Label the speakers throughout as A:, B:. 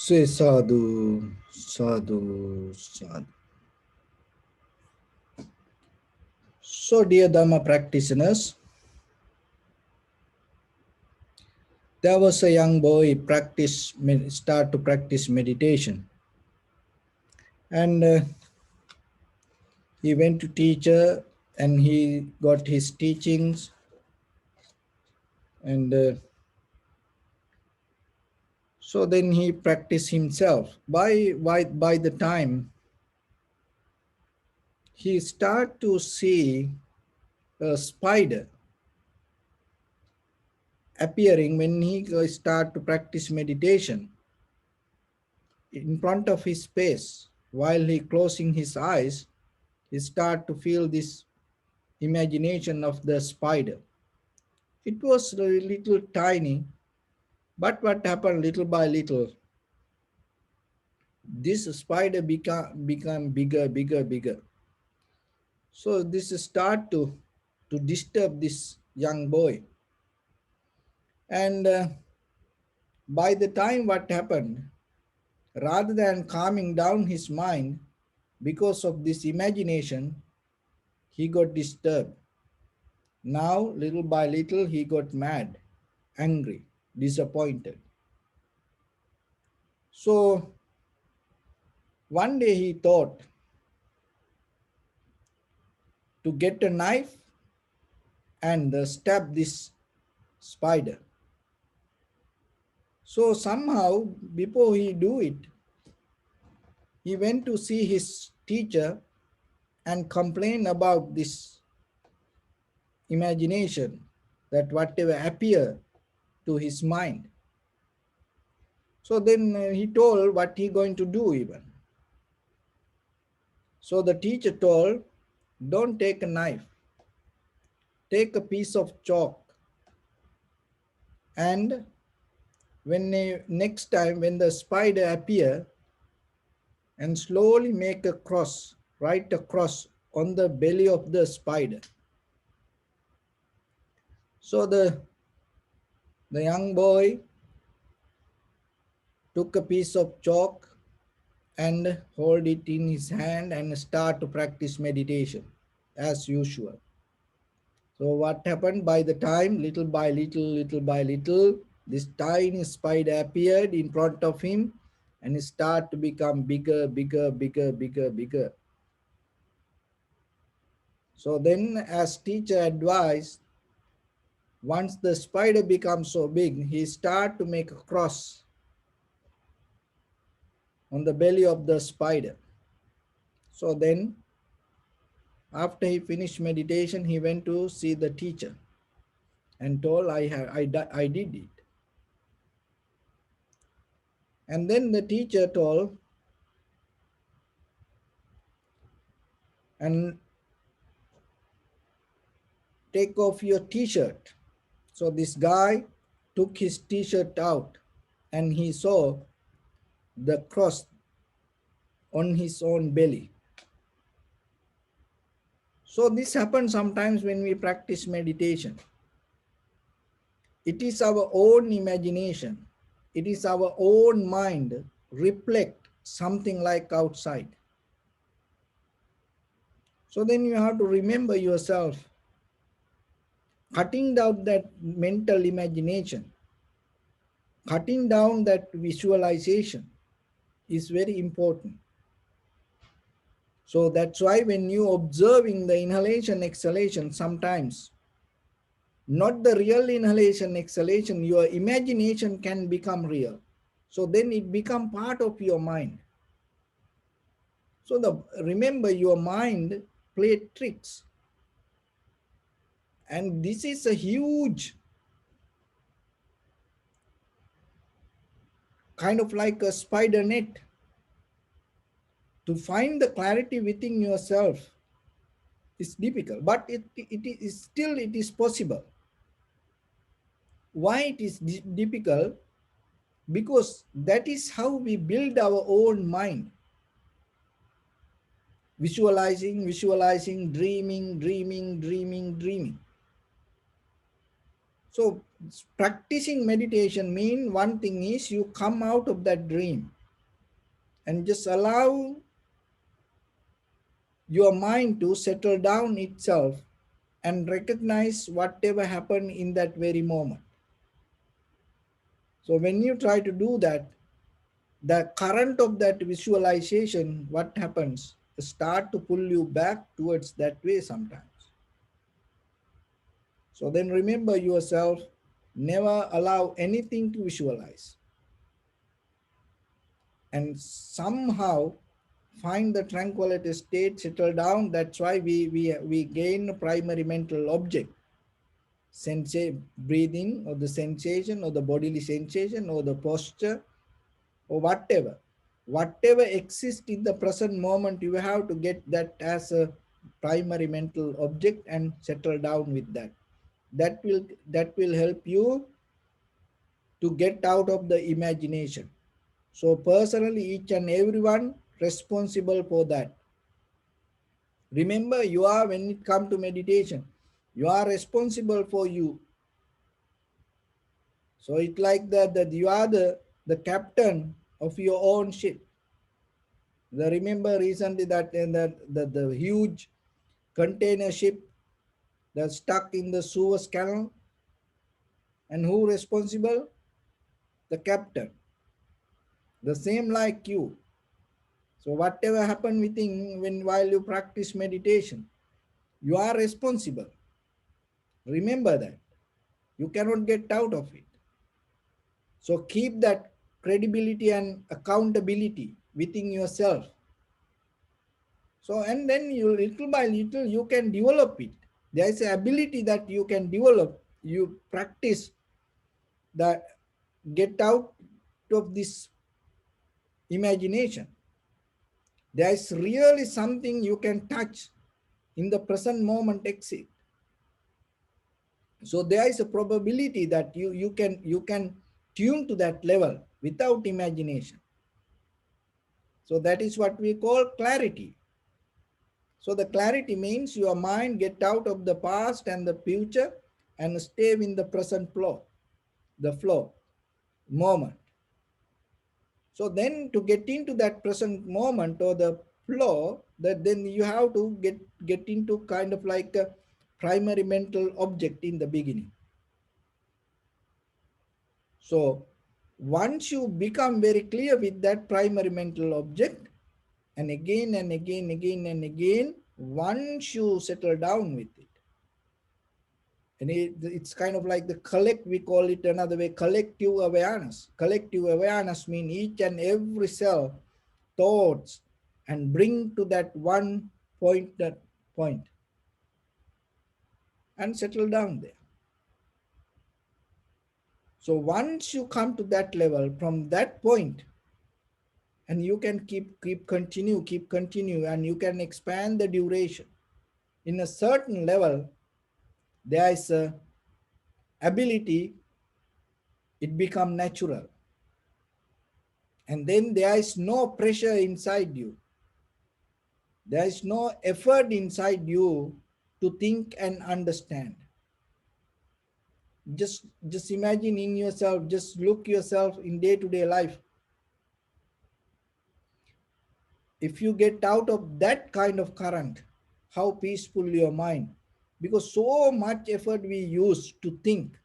A: Say sadhu, sadhu, sadhu. So, dear Dharma practitioners, there was a young boy start to practice meditation, and he went to teacher, and he got his teachings, and so then he practiced himself. By the time he start to see a spider appearing when he start to practice meditation in front of his face, while he closing his eyes, he start to feel this imagination of the spider. It was a little tiny, but what happened little by little, this spider become bigger. So this start to disturb this young boy. And by the time what happened, rather than calming down his mind because of this imagination, he got disturbed. Now, little by little, he got mad, angry, disappointed. So, one day he thought to get a knife and stab this spider. So, somehow, before he do it, he went to see his teacher and complain about this imagination, that whatever appear to his mind. So then he told what he going to do even. So the teacher told, don't take a knife, take a piece of chalk, and next time when the spider appear, and slowly make a cross, write a cross on the belly of the spider. So the young boy took a piece of chalk and hold it in his hand and start to practice meditation as usual. So what happened, by the time, little by little, this tiny spider appeared in front of him and it started to become bigger. So then, as teacher advised, once the spider becomes so big, he start to make a cross on the belly of the spider. So then, after he finished meditation, he went to see the teacher and told, I did it. And then the teacher told, and take off your t-shirt. So this guy took his t-shirt out and he saw the cross on his own belly. So this happens sometimes when we practice meditation. It is our own imagination. It is our own mind reflect something like outside. So then you have to remember yourself, cutting down that mental imagination, cutting down that visualization is very important. So that's why when you observing the inhalation, exhalation, sometimes not the real inhalation, exhalation, your imagination can become real. So then it become part of your mind. So remember, your mind play tricks. And this is a huge kind of like a spider net. To find the clarity within yourself is difficult, but it is possible. Why it is difficult? Because that is how we build our own mind. Visualizing, dreaming. So practicing meditation means one thing is you come out of that dream. and just allow your mind to settle down itself and recognize whatever happened in that very moment. So when you try to do that, the current of that visualization, what happens, start to pull you back towards that way sometimes. So then remember yourself, never allow anything to visualize, and somehow find the tranquility state, settle down. That's why we gain a primary mental object, breathing, or the sensation, or the bodily sensation, or the posture, or whatever exists in the present moment. You have to get that as a primary mental object and settle down with that. That will help you to get out of the imagination. So personally, each and everyone responsible for that. Remember, you are, when it comes to meditation, you are responsible for you. So it's like that you are the captain of your own ship. Remember recently that in the huge container ship that's stuck in the Suez Canal, and who responsible? The captain. The same like you. So whatever happened within when while you practice meditation, you are responsible. Remember that. You cannot get out of it. So keep that credibility and accountability within yourself. So and then you little by little you can develop it. There is an ability that you can develop. You practice that, get out of this imagination. There is really something you can touch in the present moment exit. So there is a probability that you can tune to that level without imagination. So that is what we call clarity. So the clarity means your mind get out of the past and the future and stay in the present flow, the flow moment. So then to get into that present moment or the flow, that then you have to get into kind of like a primary mental object in the beginning. So once you become very clear with that primary mental object, and again and again, again and again, once you settle down with it, and it's kind of like the we call it another way, collective awareness. Collective awareness means each and every cell, thoughts, and bring to that one point, and settle down there. So once you come to that level, from that point, and you can keep continue, and you can expand the duration. In a certain level, there is a ability, it become natural. And then there is no pressure inside you. There is no effort inside you to think and understand. Just imagine in yourself, just look yourself in day-to-day life. If you get out of that kind of current, how peaceful your mind. Because so much effort we use to think.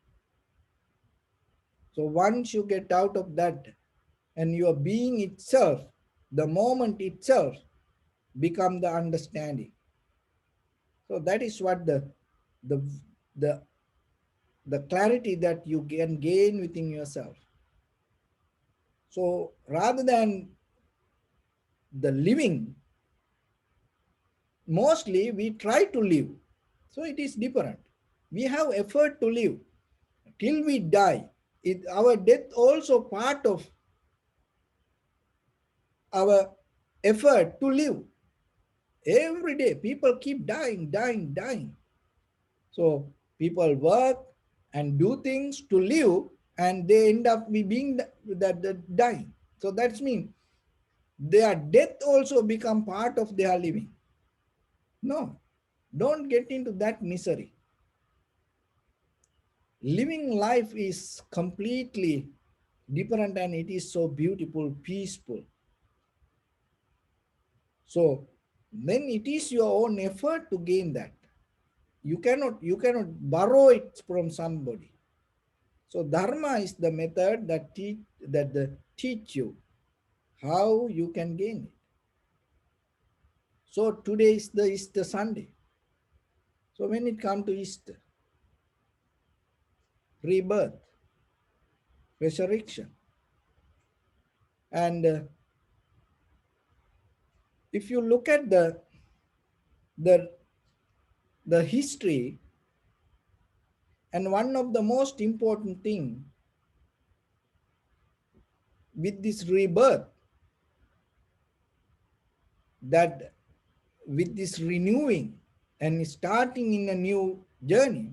A: So once you get out of that, and your being itself, the moment itself, become the understanding. So that is what the the the clarity that you can gain within yourself. So rather than the living, mostly we try to live. So it is different. We have effort to live till we die. Our death also part of our effort to live. Every day people keep dying. So people work and do things to live, and they end up being the dying. So that's mean their death also become part of their living. No, don't get into that misery. Living life is completely different, and it is so beautiful, peaceful. So then it is your own effort to gain that. You cannot borrow it from somebody. So dharma is the method that teach you how you can gain it. So today is the Easter Sunday. So when it comes to Easter, rebirth, resurrection, and if you look at the the history, and one of the most important thing with this rebirth, that with this renewing and starting in a new journey,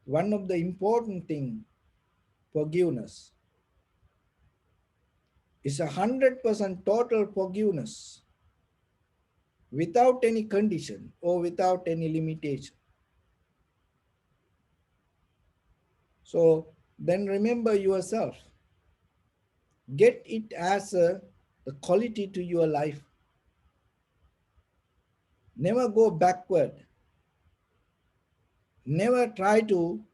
A: one of the important thing, forgiveness, is 100% total forgiveness without any condition or without any limitation. So then remember yourself, get it as a quality to your life. Never go backward. Never try to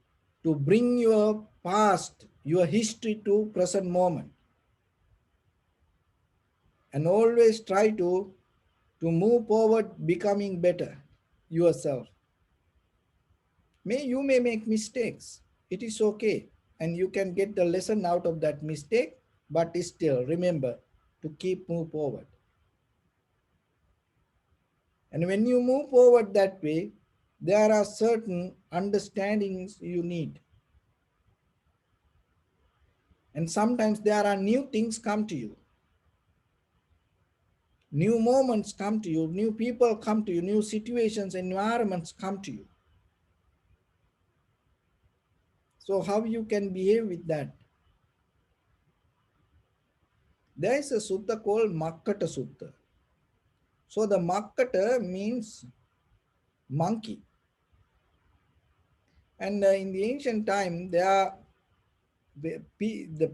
A: bring your past, your history to present moment, and always try to move forward, becoming better yourself. You may make mistakes. It is okay, and you can get the lesson out of that mistake, but still remember to keep move forward. And when you move forward that way, there are certain understandings you need. And sometimes there are new things come to you. New moments come to you, new people come to you, new situations, environments come to you. So how you can behave with that? There is a sutta called Makkata Sutta. So the Makkata means monkey. And in the ancient time, the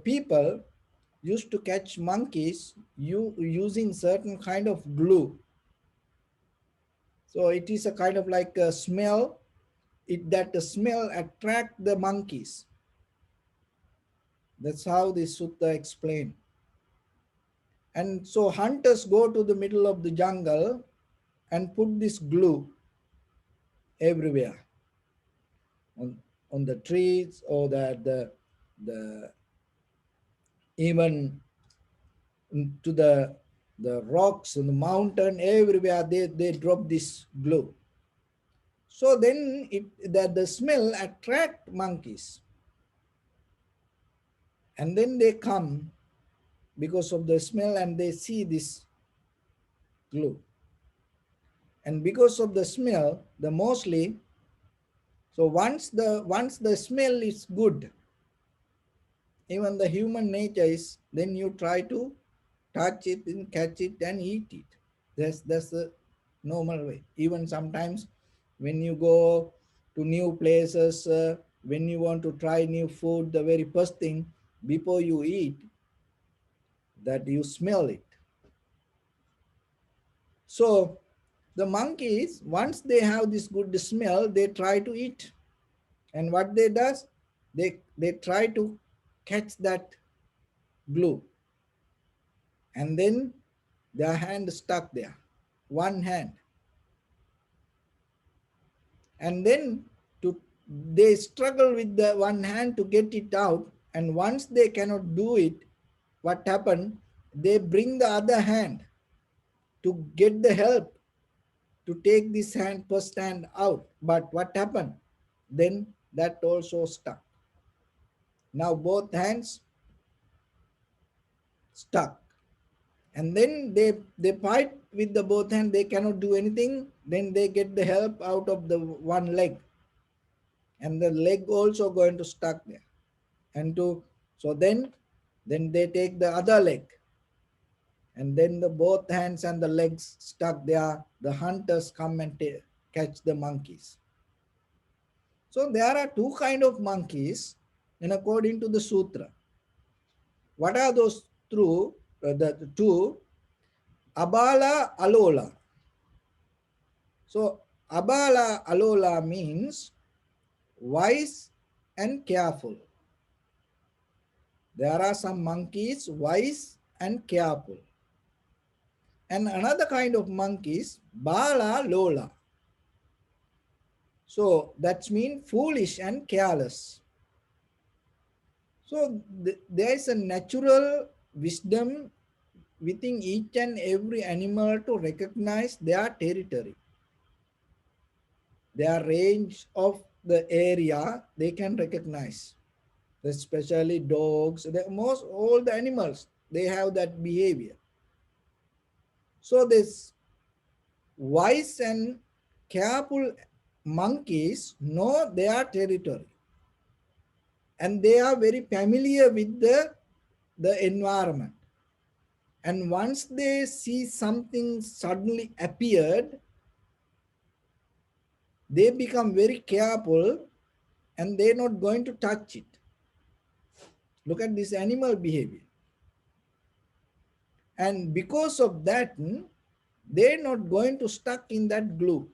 A: people used to catch monkeys using certain kind of glue. So it is a kind of like a smell, that the smell attract the monkeys. That's how this sutta explained. And so hunters go to the middle of the jungle and put this glue everywhere, on, on the trees, or the even to the rocks and the mountain, everywhere they drop this glue. So then the smell attract monkeys, and then they come because of the smell, and they see this glue. And because of the smell, the mostly, so once the smell is good, even the human nature is, then you try to touch it and catch it and eat it. That's the normal way. Even sometimes when you go to new places, when you want to try new food, the very first thing before you eat, that you smell it. So the monkeys, once they have this good smell, they try to eat. And what they does, they try to catch that glue, and then their hand stuck there, one hand. And then to they struggle with the one hand to get it out, and once they cannot do it, what happened, they bring the other hand to get the help to take this hand, first hand out. But what happened, then that also stuck. Now both hands stuck, and then they fight with the both hand, they cannot do anything. Then they get the help out of the one leg, and the leg also going to stuck there. And to so then they take the other leg, and then the both hands and the legs stuck there. The hunters come and catch the monkeys. So there are two kind of monkeys, and according to the sutra, what are those? The two? abala alola. So abala alola means wise and careful. There are some monkeys wise and careful. And another kind of monkeys, bala lola. So that's mean foolish and careless. So there is a natural wisdom within each and every animal to recognize their territory, their range of the area they can recognize. Especially dogs, most all the animals they have that behavior. So this wise and careful monkeys know their territory and they are very familiar with the environment. And once they see something suddenly appeared, they become very careful and they're not going to touch it. Look at this animal behavior. And because of that, they're not going to stuck in that glue.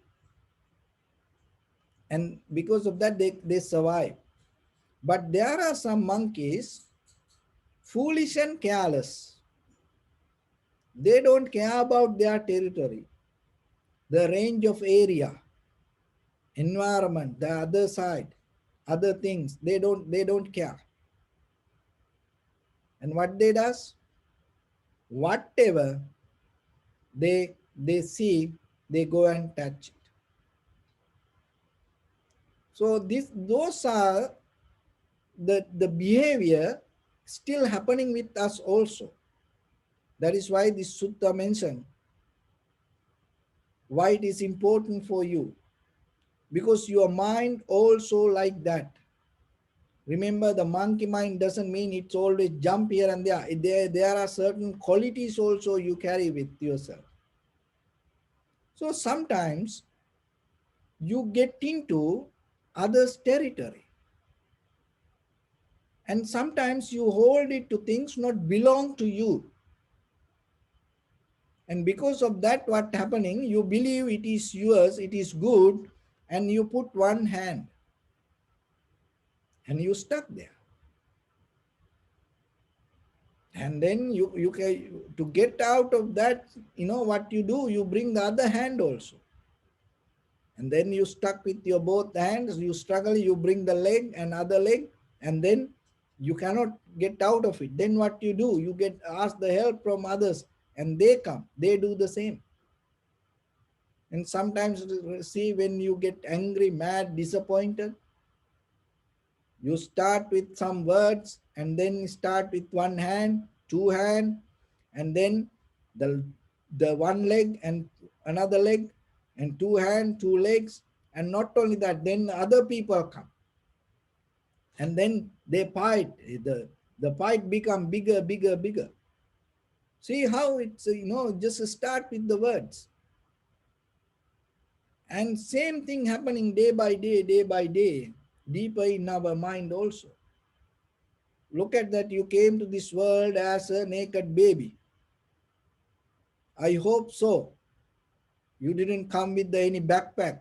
A: And because of that, they survive. But there are some monkeys, foolish and careless. They don't care about their territory, the range of area, environment, the other side, other things. They don't care. And what they does? Whatever they see, they go and touch it. So those are the behavior still happening with us also. That is why this sutta mentioned why it is important for you, because your mind also like that. Remember, the monkey mind doesn't mean it's always jump here and there. There are certain qualities also you carry with yourself. So sometimes you get into others' territory, and sometimes you hold it to things not belong to you. And because of that, what happening, you believe it is yours, it is good, and you put one hand and you stuck there. And then you can, to get out of that, what you do, you bring the other hand also. And then you stuck with your both hands, you struggle, you bring the leg and other leg, and then you cannot get out of it. Then what you do, you get ask the help from others, and they come, they do the same. And sometimes, see, when you get angry, mad, disappointed, you start with some words and then start with one hand, two hand, and then the one leg and another leg, and two hand, two legs, and not only that, then other people come, and then they fight. The fight become bigger, bigger, bigger. See how it's just start with the words, and same thing happening day by day, deeper in our mind also. Look at that, you came to this world as a naked baby. I hope so. You didn't come with any backpack,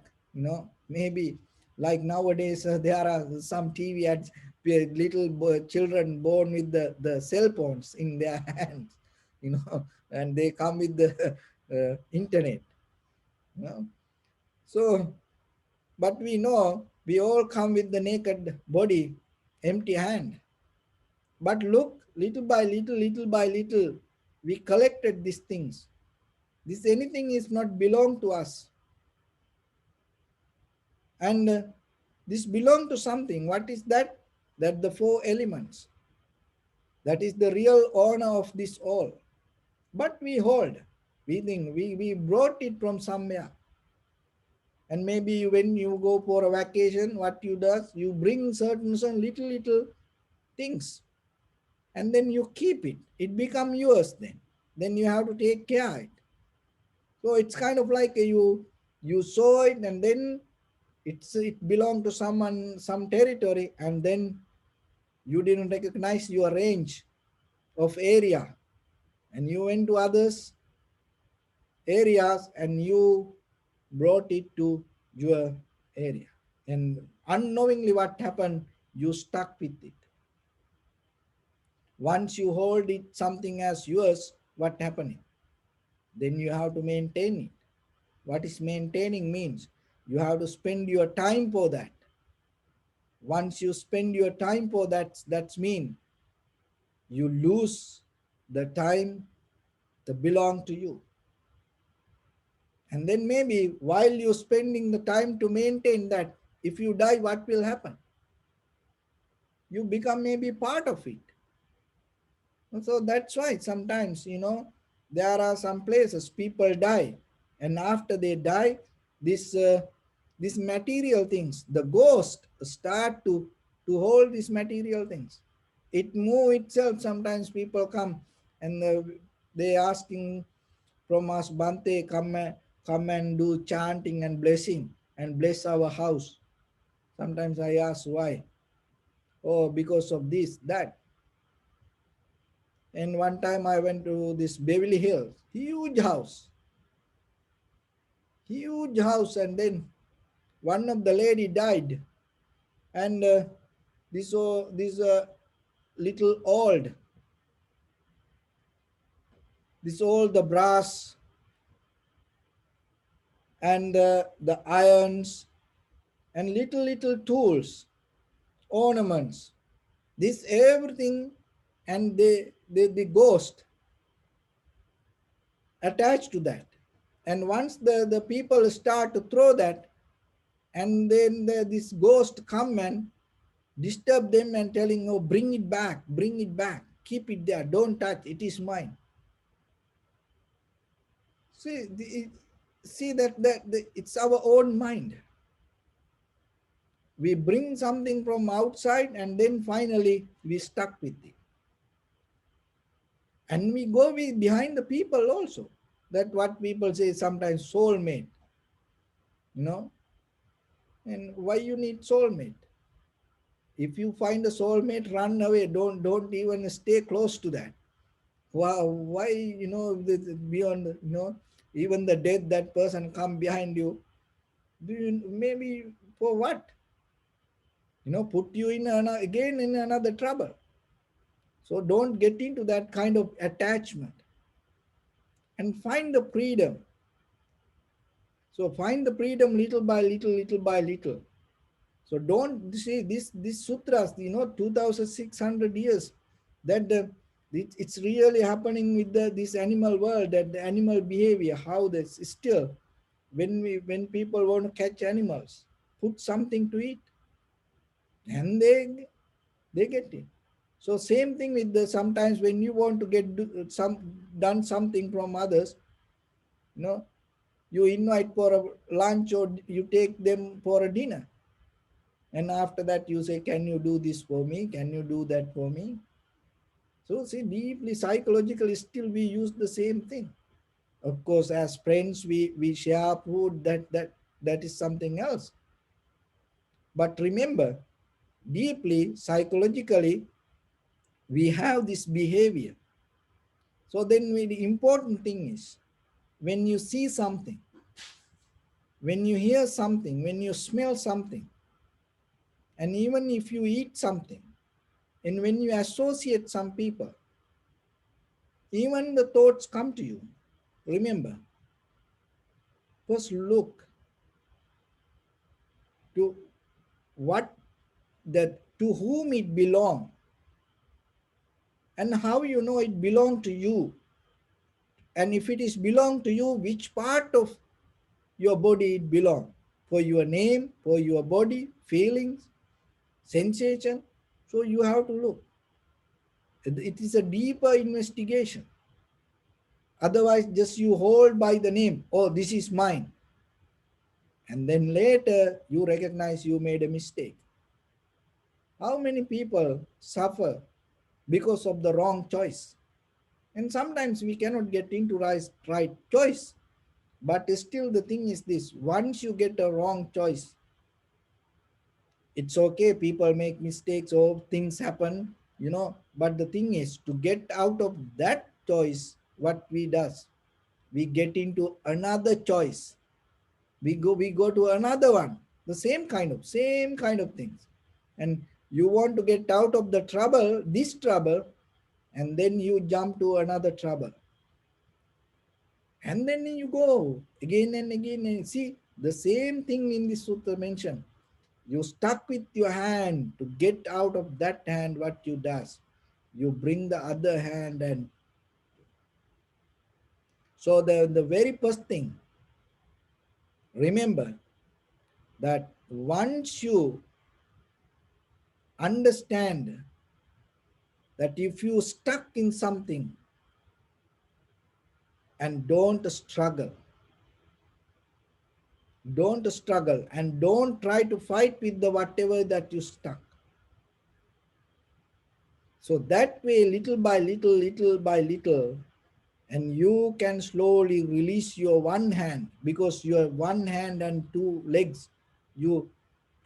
A: maybe like nowadays there are some TV ads, little children born with the cell phones in their hands, and they come with the internet. You know? So, but we know we all come with the naked body, empty hand. But look, little by little, we collected these things. This anything is not belong to us. And this belong to something. What is that? That the four elements. That is the real owner of this all. But we hold. We think we brought it from somewhere. And maybe when you go for a vacation, what you does, you bring certain little things, and then you keep it. It become yours then. Then you have to take care of it. So it's kind of like you saw it, and then it belonged to someone, some territory, and then you didn't recognize your range of area, and you went to others, areas and you brought it to your area. And unknowingly what happened, you stuck with it. Once you hold it something as yours, what happening? Then you have to maintain it. What is maintaining means? You have to spend your time for that. Once you spend your time for that, that's mean you lose the time that belong to you. And then maybe while you're spending the time to maintain that, if you die, what will happen? You become maybe part of it. So that's why sometimes, there are some places people die, and after they die, this these material things, the ghost start to hold these material things. It move itself. Sometimes people come and they asking from us, Bante, come and do chanting and blessing and bless our house. Sometimes I ask why. Oh, because of this, that. And one time I went to this Beverly Hills, huge house, and then one of the lady died, and this little old the brass and the irons and little tools, ornaments, this everything, and the ghost attached to that. And once the people start to throw that, and then this ghost come and disturb them and telling, oh, bring it back, keep it there, don't touch, it is mine. See, see that it's our own mind. We bring something from outside and then finally we stuck with it. And we go behind the people also. That what people say sometimes soulmate, you know. And why you need soulmate? If you find a soulmate, run away. Don't even stay close to that. Wow, why, beyond, even the death, that person come behind you. Do you maybe for what? Put you in again in another trouble. So don't get into that kind of attachment and find the freedom. So find the freedom little by little by little. So don't see this sutras, 2,600 years, that it's really happening with this animal world, that the animal behavior, how this still, when people want to catch animals, put something to eat, and they get it. So same thing with the sometimes when you want to get done something from others, you know, you invite for a lunch or you take them for a dinner. And after that you say, can you do this for me? Can you do that for me? So see, deeply psychologically still we use the same thing. Of course, as friends, we share food, that is something else. But remember, deeply psychologically, we have this behavior. So then the important thing is, when you see something, when you hear something, when you smell something, and even if you eat something, and when you associate some people, even the thoughts come to you. Remember, first look to what that to whom it belong, and how you know it belong to you. And if it is belong to you, which part of your body it belong? For your name, for your body, feelings, sensation. So you have to look. It is a deeper investigation. Otherwise, just you hold by the name, oh, this is mine. And then later you recognize you made a mistake. How many people suffer because of the wrong choice? And sometimes we cannot get into right choice. But still the thing is this, once you get a wrong choice, it's okay, people make mistakes or things happen, but the thing is to get out of that choice, what we does, we get into another choice. We go to another one, the same kind of things. And you want to get out of the trouble, this trouble, and then you jump to another trouble. And then you go again and again and see the same thing in this sutra mentioned. You stuck with your hand to get out of that hand, what you does? You bring the other hand. And so the very first thing, remember that once you understand that if you stuck in something, and don't struggle and don't try to fight with the whatever that you stuck. So that way, little by little, and you can slowly release your one hand, because your one hand and two legs, you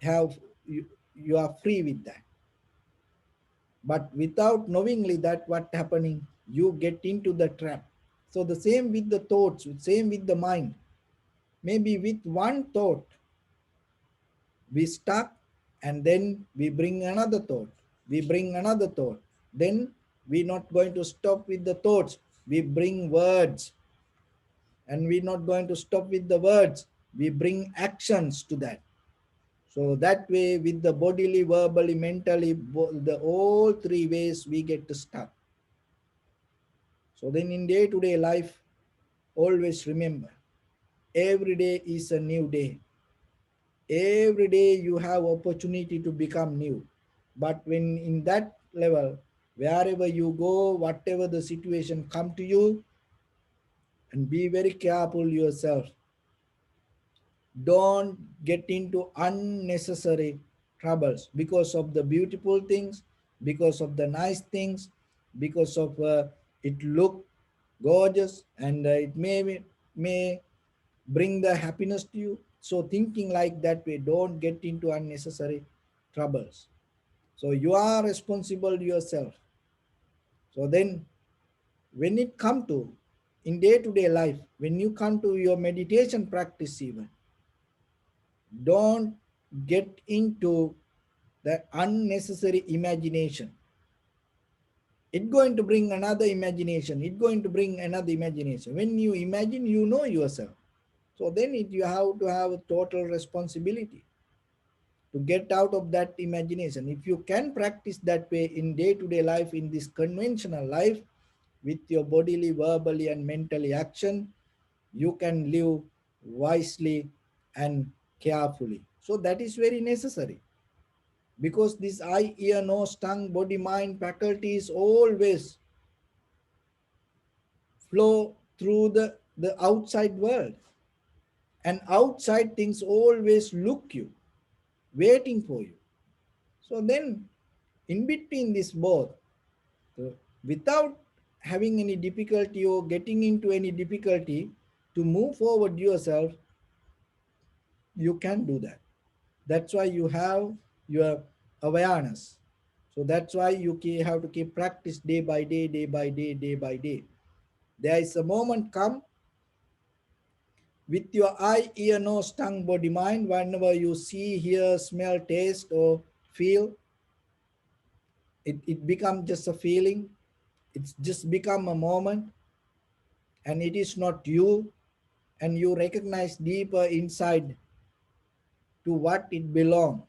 A: have you are free with that. But without knowingly that what happening, you get into the trap. So the same with the thoughts, same with the mind. Maybe with one thought we stuck, and then we bring another thought, then we're not going to stop with the thoughts, we bring words. And we're not going to stop with the words, we bring actions to that. So that way, with the bodily, verbally, mentally, the all three ways we get to start. So then in day-to-day life, always remember, every day is a new day. Every day you have opportunity to become new. But when in that level, wherever you go, whatever the situation come to you, and be very careful yourself. Don't get into unnecessary troubles because of the beautiful things, because of the nice things, because of it look gorgeous, and it may bring the happiness to you. So thinking like that way, don't get into unnecessary troubles. So you are responsible yourself. So then when it come to in day to day life, when you come to your meditation practice, even don't get into the unnecessary imagination. It's going to bring another imagination, when you imagine, you know yourself. So then you have to have a total responsibility to get out of that imagination. If you can practice that way in day to day life, in this conventional life, with your bodily, verbally, and mentally action, you can live wisely and carefully. So that is very necessary, because this eye, ear, nose, tongue, body, mind faculties always flow through the outside world, and outside things always look you, waiting for you. So then, in between this both, uh, without having any difficulty or getting into any difficulty to move forward yourself, you can do that. That's why you have your awareness. So that's why you have to keep practice day by day, day by day, day by day. There is a moment come with your eye, ear, nose, tongue, body, mind. Whenever you see, hear, smell, taste, or feel, it becomes just a feeling. It's just become a moment, and it is not you. And you recognize deeper inside to what it belongs.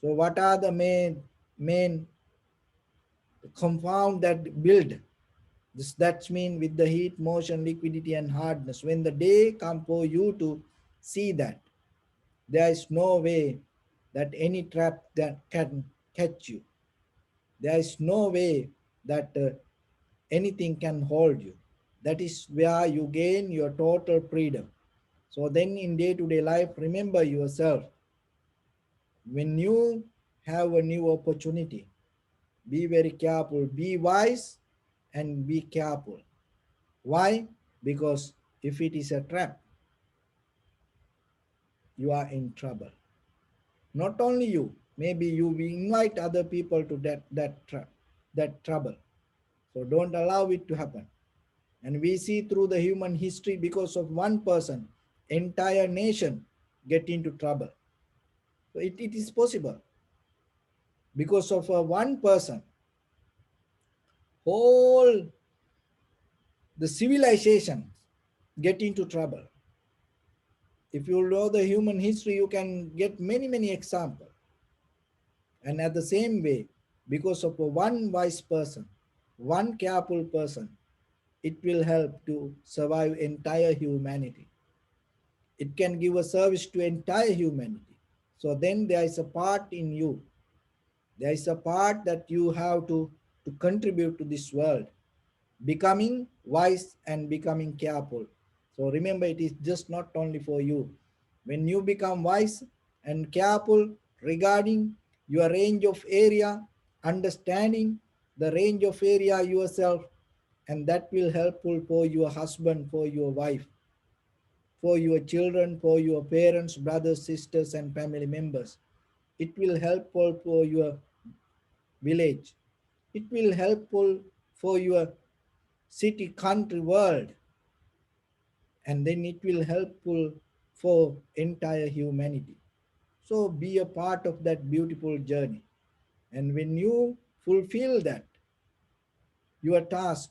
A: So what are the main compound that build this? That's mean with the heat, motion, liquidity, and hardness. When the day come for you to see that, there is no way that any trap that can catch you. There is no way that anything can hold you. That is where you gain your total freedom. So then in day-to-day life, remember yourself. When you have a new opportunity, be very careful, be wise, and be careful. Why? Because if it is a trap, you are in trouble. Not only you, maybe you will invite other people to that trap, that trouble. So don't allow it to happen. And we see through the human history, because of one person, entire nation get into trouble. So it is possible. Because of one person, whole the civilization get into trouble. If you know the human history, you can get many examples. And at the same way, because of a one wise person, one careful person, it will help to survive entire humanity. It can give a service to entire humanity. So then there is a part in you. There is a part that you have to contribute to this world, becoming wise and becoming careful. So remember, it is just not only for you. When you become wise and careful regarding your range of area, understanding the range of area yourself, and that will helpful for your husband, for your wife, for your children, for your parents, brothers, sisters, and family members. It will helpful for your village. It will helpful for your city, country, world, and then it will helpful for entire humanity. So be a part of that beautiful journey. And when you fulfill that, your task,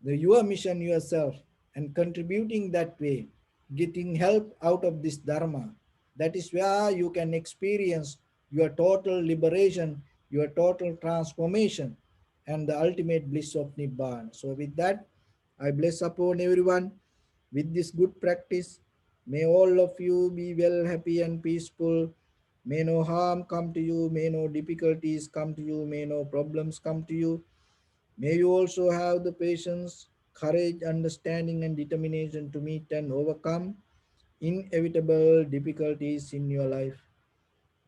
A: your mission yourself, and contributing that way, getting help out of this dharma, that is where you can experience your total liberation, your total transformation, and the ultimate bliss of nibbana. So with that, I bless upon everyone with this good practice. May all of you be well, happy, and peaceful. May no harm come to you, may no difficulties come to you, may no problems come to you. May you also have the patience, courage, understanding, and determination to meet and overcome inevitable difficulties in your life.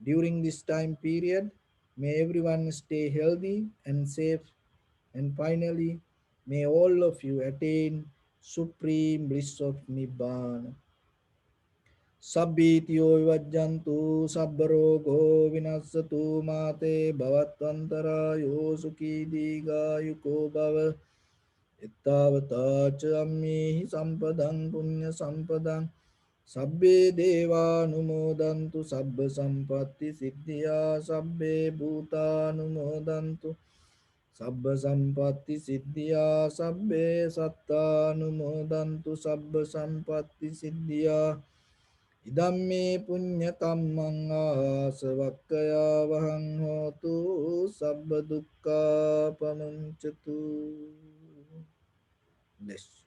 A: During this time period, may everyone stay healthy and safe. And finally, may all of you attain supreme bliss of Nibbana. Sabbitiyo vivajjantu sabbarogo vinasatu mate bhavatvantarayo sukhi digayuko bhava. Ittavata ca ammehi sampadang punya sampadang sabbe deva numodantu sabba sampatti siddhya sabbe bhuta numodantu sabba sampatti siddhya sabbe satta numodantu sabba sampatti siddhya idamme punya kammang asavakkaya vahang hotu sabba dukkha pamuncatu. Bless.